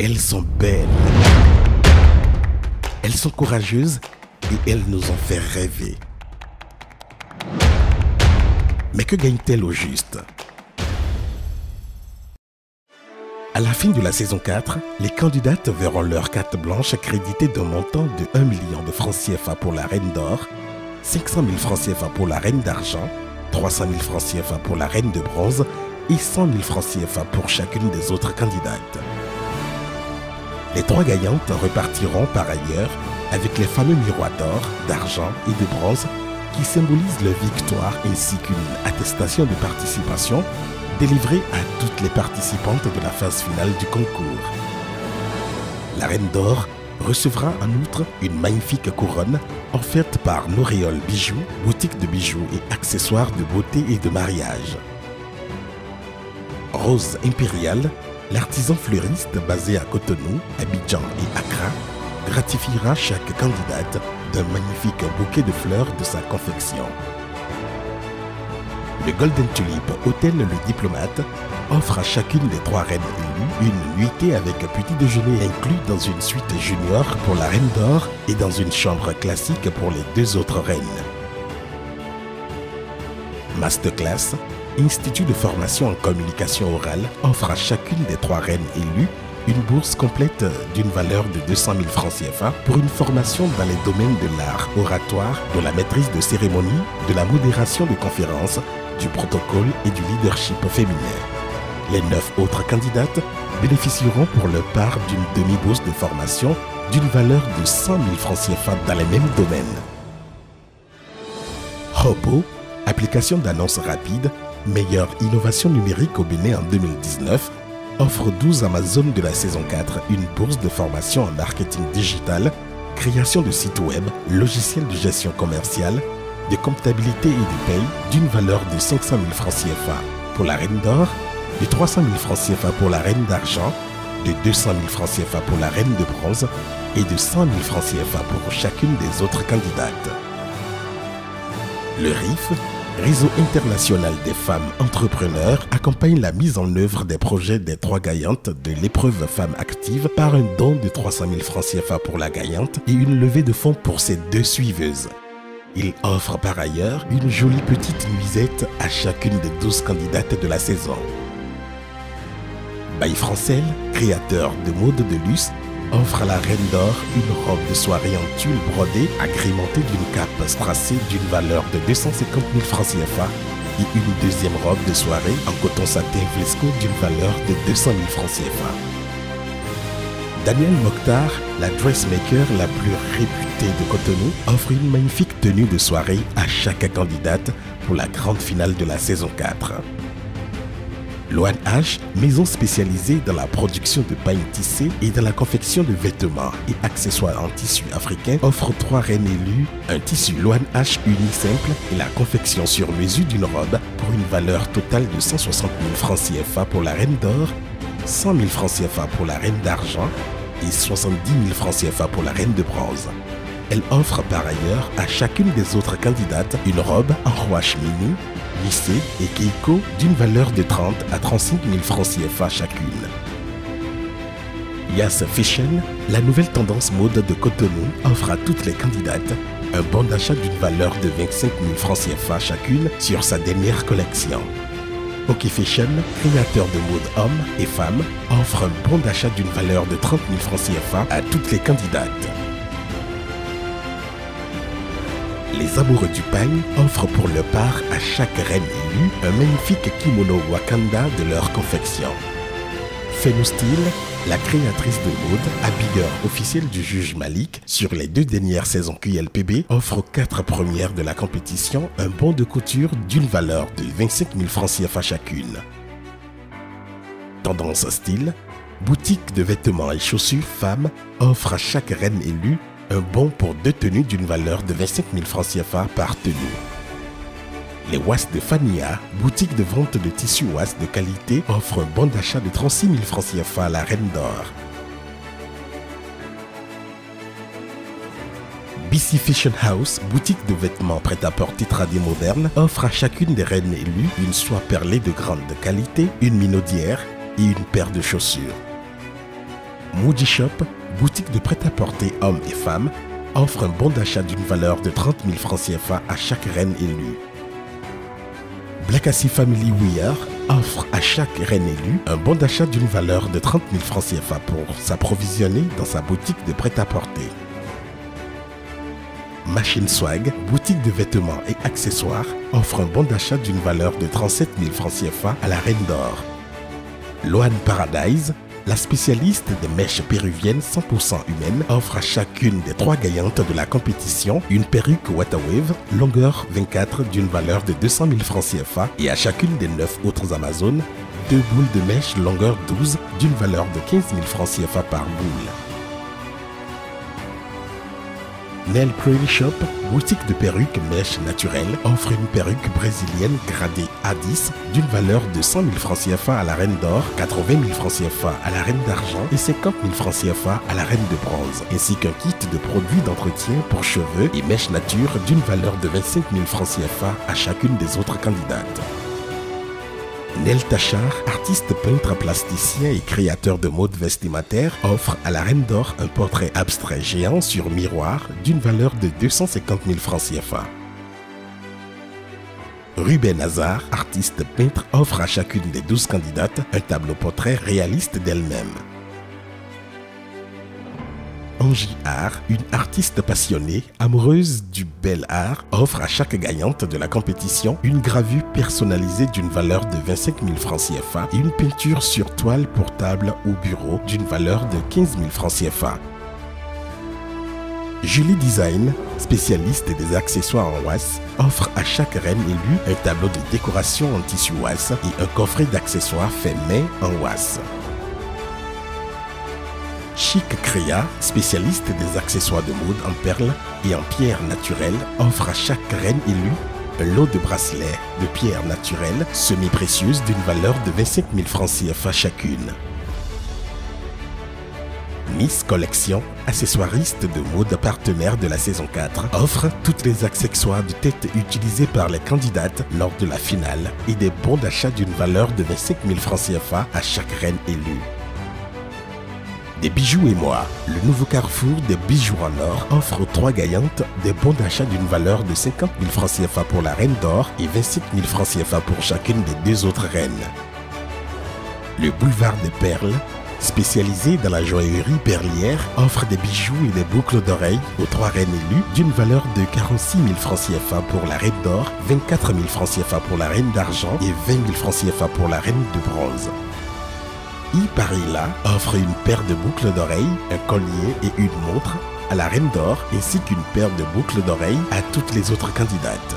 Elles sont belles. Elles sont courageuses et elles nous ont fait rêver. Mais que gagnent-elles au juste? À la fin de la saison 4, les candidates verront leur carte blanche créditée d'un montant de 1 million de francs CFA pour la reine d'or, 500 000 francs CFA pour la reine d'argent, 300 000 francs CFA pour la reine de bronze et 100 000 francs CFA pour chacune des autres candidates. Les 3 gagnantes repartiront par ailleurs avec les fameux miroirs d'or, d'argent et de bronze qui symbolisent leur victoire ainsi qu'une attestation de participation délivrée à toutes les participantes de la phase finale du concours. La reine d'or recevra en outre une magnifique couronne offerte par L'Oréal Bijoux, boutique de bijoux et accessoires de beauté et de mariage. Rose Impérial, l'artisan fleuriste basé à Cotonou, Abidjan et Accra, gratifiera chaque candidate d'un magnifique bouquet de fleurs de sa confection. Le Golden Tulip Hôtel Le Diplomate offre à chacune des 3 reines élues une nuitée avec petit déjeuner inclus dans une suite junior pour la reine d'or et dans une chambre classique pour les 2 autres reines. Masterclass, Institut de formation en communication orale, offre à chacune des 3 reines élues une bourse complète d'une valeur de 200 000 francs CFA pour une formation dans les domaines de l'art oratoire, de la maîtrise de cérémonie, de la modération de conférences, du protocole et du leadership féminin. Les 9 autres candidates bénéficieront pour leur part d'une demi-bourse de formation d'une valeur de 100 000 francs CFA dans les mêmes domaines. Hopo, application d'annonce rapide, meilleure innovation numérique au Bénin en 2019, offre 12 Amazones de la saison 4 une bourse de formation en marketing digital, création de sites web, logiciel de gestion commerciale, de comptabilité et de paye d'une valeur de 500 000 francs CFA pour la reine d'or, de 300 000 francs CFA pour la reine d'argent, de 200 000 francs CFA pour la reine de bronze et de 100 000 francs CFA pour chacune des autres candidates. Le RIF, Réseau international des femmes entrepreneurs, accompagne la mise en œuvre des projets des 3 gagnantes de l'épreuve Femmes actives par un don de 300 000 francs CFA pour la gagnante et une levée de fonds pour ses 2 suiveuses. Il offre par ailleurs une jolie petite nuisette à chacune des 12 candidates de la saison. By Francel, créateur de mode de luxe, offre à la reine d'or une robe de soirée en tulle brodée agrémentée d'une cape strassée d'une valeur de 250 000 francs CFA et une deuxième robe de soirée en coton satin Vlesco d'une valeur de 200 000 francs CFA. Daniel Mokhtar, la dressmaker la plus réputée de Cotonou, offre une magnifique tenue de soirée à chaque candidate pour la grande finale de la saison 4. Loan H, maison spécialisée dans la production de paille tissée et dans la confection de vêtements et accessoires en tissu africain, offre 3 reines élues un tissu Loan H uni simple et la confection sur mesure d'une robe pour une valeur totale de 160 000 francs CFA pour la reine d'or, 100 000 francs CFA pour la reine d'argent et 70 000 francs CFA pour la reine de bronze. Elle offre par ailleurs à chacune des autres candidates une robe en rouache mini, lissée et keiko d'une valeur de 30 à 35 000 francs CFA chacune. Yas Fashion, la nouvelle tendance mode de Cotonou, offre à toutes les candidates un bon d'achat d'une valeur de 25 000 francs CFA chacune sur sa dernière collection. Ok Fashion, créateur de mode hommes et femmes, offre un bon d'achat d'une valeur de 30 000 francs CFA à toutes les candidates. Les amoureux du pagne offrent pour leur part à chaque reine élue un magnifique kimono Wakanda de leur confection. Fenostyle, la créatrice de mode, habilleur officiel du juge Malik sur les 2 dernières saisons QLPB, offre aux 4 premières de la compétition un bon de couture d'une valeur de 25 000 francs CFA chacune. Tendance Style, boutique de vêtements et chaussures femmes, offre à chaque reine élue un bon pour 2 tenues d'une valeur de 25 000 francs CFA par tenue. Les Was de Fania, boutique de vente de tissus Was de qualité, offre un bon d'achat de 36 000 francs CFA à la reine d'or. BC Fashion House, boutique de vêtements prêt-à-porter tradis modernes, offre à chacune des reines élues une soie perlée de grande qualité, une minaudière et une paire de chaussures. Moody Shop, boutique de prêt-à-porter hommes et femmes, offre un bon d'achat d'une valeur de 30 000 francs CFA à chaque reine élue. Blakassi Family Wear offre à chaque reine élue un bon d'achat d'une valeur de 30 000 francs CFA pour s'approvisionner dans sa boutique de prêt-à-porter. Machine Swag, boutique de vêtements et accessoires, offre un bon d'achat d'une valeur de 37 000 francs CFA à la Reine d'Or. Loan Paradise, la spécialiste des mèches péruviennes 100% humaines, offre à chacune des 3 gagnantes de la compétition une perruque Waterwave longueur 24 d'une valeur de 200 000 francs CFA et à chacune des 9 autres Amazones, 2 boules de mèche longueur 12 d'une valeur de 15 000 francs CFA par boule. Nail Pretty Shop, boutique de perruques mèches naturelles, offre une perruque brésilienne gradée A10 d'une valeur de 100 000 francs CFA à la Reine d'Or, 80 000 francs CFA à la Reine d'Argent et 50 000 francs CFA à la Reine de Bronze, ainsi qu'un kit de produits d'entretien pour cheveux et mèches nature d'une valeur de 25 000 francs CFA à chacune des autres candidates. Nel Tachar, artiste peintre plasticien et créateur de mode vestimentaire, offre à la Reine d'Or un portrait abstrait géant sur miroir d'une valeur de 250 000 francs CFA. Ruben Hazard, artiste peintre, offre à chacune des 12 candidates un tableau portrait réaliste d'elle-même. Angie Art, une artiste passionnée, amoureuse du bel art, offre à chaque gagnante de la compétition une gravure personnalisée d'une valeur de 25 000 francs CFA et une peinture sur toile portable au bureau d'une valeur de 15 000 francs CFA. Julie Design, spécialiste des accessoires en WAS, offre à chaque reine élue un tableau de décoration en tissu WAS et un coffret d'accessoires fait main en WAS. Chic Créa, spécialiste des accessoires de mode en perles et en pierres naturelles, offre à chaque reine élue un lot de bracelets de pierres naturelles semi-précieuses d'une valeur de 25 000 francs CFA chacune. Miss Collection, accessoiriste de mode partenaire de la saison 4, offre tous les accessoires de tête utilisés par les candidates lors de la finale et des bons d'achat d'une valeur de 25 000 francs CFA à chaque reine élue. Des bijoux et moi, le nouveau carrefour des bijoux en or offre aux 3 gagnantes des bons d'achat d'une valeur de 50 000 francs CFA pour la Reine d'Or et 25 000 francs CFA pour chacune des 2 autres reines. Le boulevard des perles, spécialisé dans la joaillerie perlière, offre des bijoux et des boucles d'oreilles aux 3 reines élues d'une valeur de 46 000 francs CFA pour la Reine d'Or, 24 000 francs CFA pour la Reine d'Argent et 20 000 francs CFA pour la Reine de Bronze. Iparilla offre une paire de boucles d'oreilles, un collier et une montre à la Reine d'Or ainsi qu'une paire de boucles d'oreilles à toutes les autres candidates.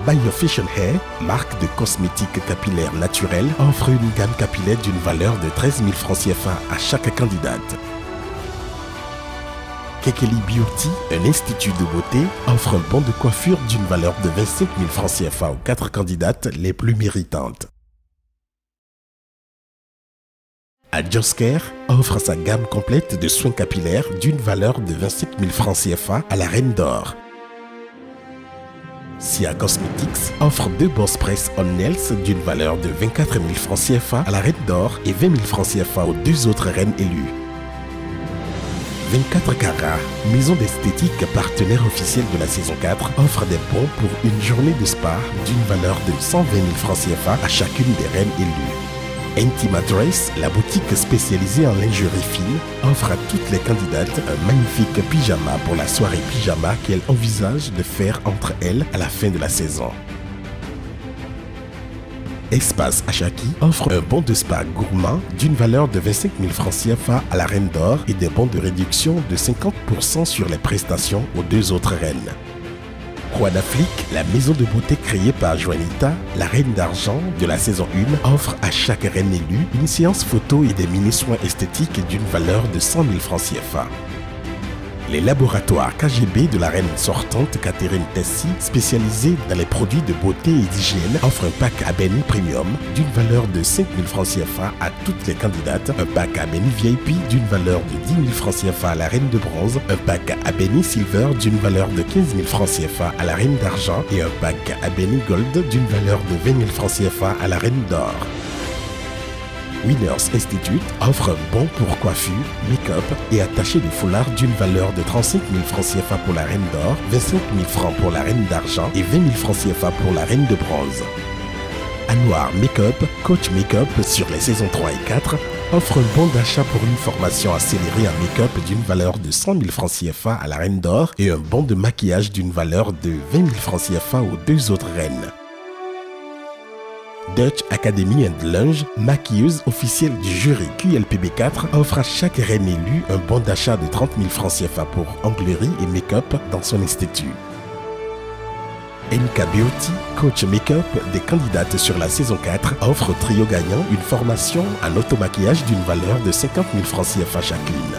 Biofacial Hair, marque de cosmétiques capillaires naturels, offre une gamme capillaire d'une valeur de 13 000 francs CFA à chaque candidate. Kekeli Beauty, un institut de beauté, offre un bon de coiffure d'une valeur de 25 000 francs CFA aux 4 candidates les plus méritantes. Adjoscare offre sa gamme complète de soins capillaires d'une valeur de 27 000 francs CFA à la Reine d'Or. Sia Cosmetics offre 2 Boss Press On Nails d'une valeur de 24 000 francs CFA à la Reine d'Or et 20 000 francs CFA aux 2 autres reines élues. 24 carats, maison d'esthétique partenaire officiel de la saison 4, offre des bons pour une journée de spa d'une valeur de 120 000 francs CFA à chacune des reines élues. Intimatress, la boutique spécialisée en lingerie fine, offre à toutes les candidates un magnifique pyjama pour la soirée pyjama qu'elle envisage de faire entre elles à la fin de la saison. Espace Achaki offre un bon de spa gourmand d'une valeur de 25 000 francs CFA à la Reine d'Or et des bons de réduction de 50% sur les prestations aux 2 autres reines. Roi d'Afrique, la maison de beauté créée par Joanita, la Reine d'Argent de la saison 1, offre à chaque reine élue une séance photo et des mini-soins esthétiques d'une valeur de 100 000 francs CFA. Les laboratoires KGB de la reine sortante Catherine Tessie, spécialisés dans les produits de beauté et d'hygiène, offrent un pack Abeni Premium d'une valeur de 5 000 francs CFA à toutes les candidates, un pack Abeni VIP d'une valeur de 10 000 francs CFA à la Reine de Bronze, un pack Abeni Silver d'une valeur de 15 000 francs CFA à la Reine d'Argent et un pack Abeni Gold d'une valeur de 20 000 francs CFA à la Reine d'Or. Winners Institute offre un bon pour coiffure, make-up et attaché de foulard d'une valeur de 35 000 francs CFA pour la reine d'or, 25 000 francs pour la reine d'argent et 20 000 francs CFA pour la reine de bronze. Anwar Make-up, coach make-up sur les saisons 3 et 4, offre un bon d'achat pour une formation accélérée en make-up d'une valeur de 100 000 francs CFA à la reine d'or et un bon de maquillage d'une valeur de 20 000 francs CFA aux deux autres reines. Dutch Academy and Lunge, maquilleuse officielle du jury QLPB4, offre à chaque reine élue un bon d'achat de 30 000 francs CFA pour onglerie et make-up dans son institut. NK Beauty, coach make-up des candidates sur la saison 4, offre au trio gagnant une formation en automaquillage d'une valeur de 50 000 francs CFA chacune.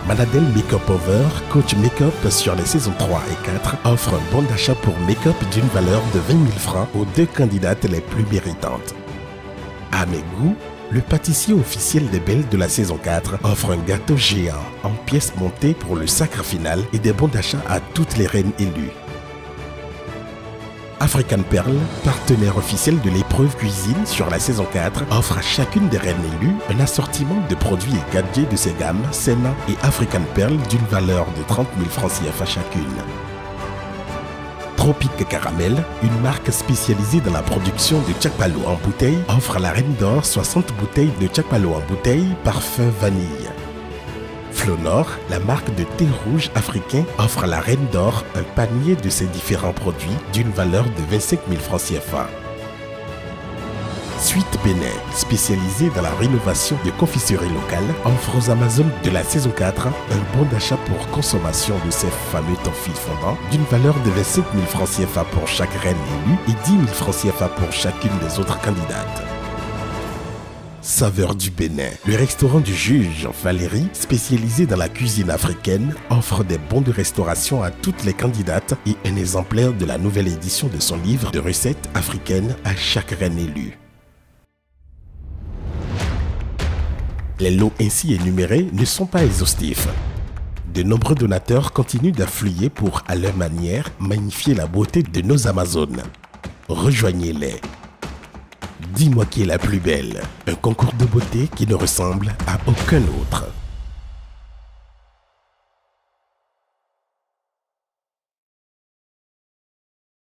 Manadel Make-up Over, coach make-up sur les saisons 3 et 4, offre un bon d'achat pour make-up d'une valeur de 20 000 francs aux deux candidates les plus méritantes. À mes goûts, le pâtissier officiel des belles de la saison 4 offre un gâteau géant en pièces montées pour le sacre final et des bons d'achat à toutes les reines élues. African Pearl, partenaire officiel de l'épreuve cuisine sur la saison 4, offre à chacune des reines élues un assortiment de produits et gadgets de ses gammes Senna et African Pearl d'une valeur de 30 000 francs CFA chacune. Tropique Caramel, une marque spécialisée dans la production de Tchakpalo en bouteille, offre à la reine d'or 60 bouteilles de Tchakpalo en bouteille parfum vanille. Flonor, la marque de thé rouge africain, offre à la reine d'or un panier de ses différents produits d'une valeur de 25 000 francs CFA. Suite Bénin, spécialisée dans la rénovation de confiseries locales, offre aux Amazones de la saison 4 un bon d'achat pour consommation de ces fameux toffees fondants d'une valeur de 25 000 francs CFA pour chaque reine élue et 10 000 francs CFA pour chacune des autres candidates. Saveur du Bénin, le restaurant du juge Valérie, spécialisé dans la cuisine africaine, offre des bons de restauration à toutes les candidates et un exemplaire de la nouvelle édition de son livre de recettes africaines à chaque reine élue. Les lots ainsi énumérés ne sont pas exhaustifs. De nombreux donateurs continuent d'affluer pour, à leur manière, magnifier la beauté de nos Amazones. Rejoignez-les. Dis-moi qui est la plus belle. Un concours de beauté qui ne ressemble à aucun autre.